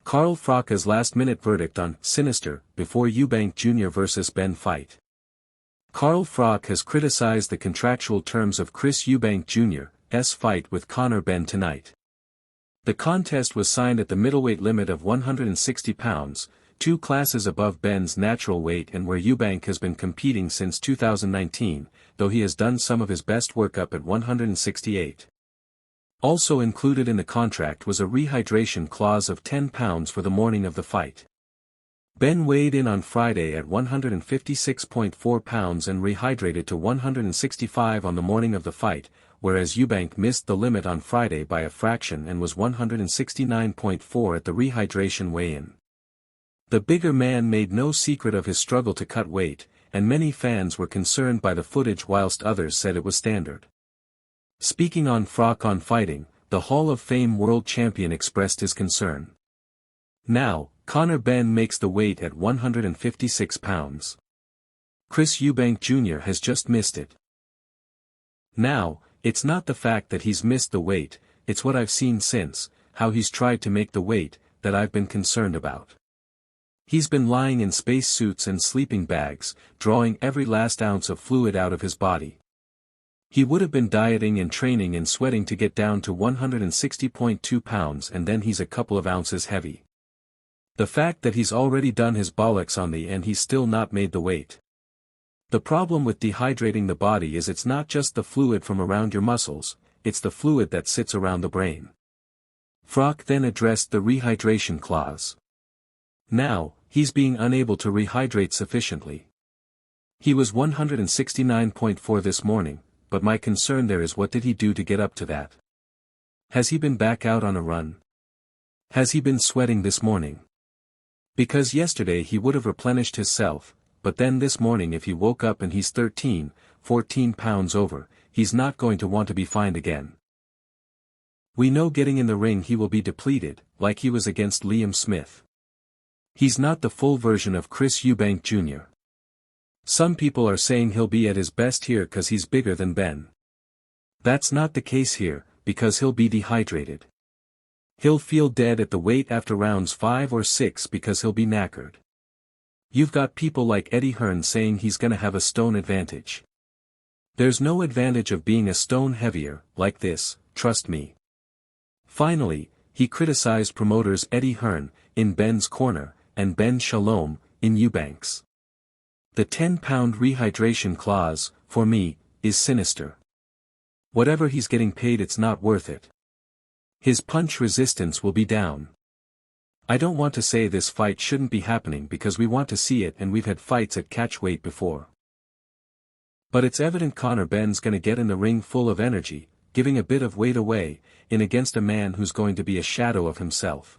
Carl Froch's last-minute verdict on Sinister before Eubank Jr. vs. Benn fight. Carl Froch has criticized the contractual terms of Chris Eubank Jr.'s fight with Conor Benn tonight. The contest was signed at the middleweight limit of 160 pounds, 2 classes above Benn's natural weight and where Eubank has been competing since 2019, though he has done some of his best work up at 168. Also included in the contract was a rehydration clause of £10 for the morning of the fight. Benn weighed in on Friday at 156.4 pounds and rehydrated to 165 on the morning of the fight, whereas Eubank missed the limit on Friday by a fraction and was 169.4 at the rehydration weigh-in. The bigger man made no secret of his struggle to cut weight, and many fans were concerned by the footage whilst others said it was standard. Speaking on Froch on Fighting, the Hall of Fame world champion expressed his concern. Now, Conor Benn makes the weight at 156 pounds. Chris Eubank Jr. has just missed it. Now, it's not the fact that he's missed the weight, it's what I've seen since, how he's tried to make the weight, that I've been concerned about. He's been lying in space suits and sleeping bags, drawing every last ounce of fluid out of his body. He would have been dieting and training and sweating to get down to 160.2 pounds and then he's a couple of ounces heavy. The fact that he's already done his bollocks on the and he's still not made the weight. The problem with dehydrating the body is it's not just the fluid from around your muscles, it's the fluid that sits around the brain. Froch then addressed the rehydration clause. Now, he's being unable to rehydrate sufficiently. He was 169.4 this morning, but my concern there is what did he do to get up to that? Has he been back out on a run? Has he been sweating this morning? Because yesterday he would have replenished himself, but then this morning if he woke up and he's 13, 14 pounds over, he's not going to want to be fined again. We know getting in the ring he will be depleted, like he was against Liam Smith. He's not the full version of Chris Eubank Jr. Some people are saying he'll be at his best here cause he's bigger than Benn. That's not the case here, because he'll be dehydrated. He'll feel dead at the weight after rounds 5 or 6 because he'll be knackered. You've got people like Eddie Hearn saying he's gonna have a stone advantage. There's no advantage of being a stone heavier, like this, trust me. Finally, he criticized promoters Eddie Hearn, in Benn's corner, and Ben Shalom, in Eubank's. The 10-pound rehydration clause, for me, is sinister. Whatever he's getting paid it's not worth it. His punch resistance will be down. I don't want to say this fight shouldn't be happening because we want to see it and we've had fights at catch weight before. But it's evident Conor Benn's gonna get in the ring full of energy, giving a bit of weight away, in against a man who's going to be a shadow of himself.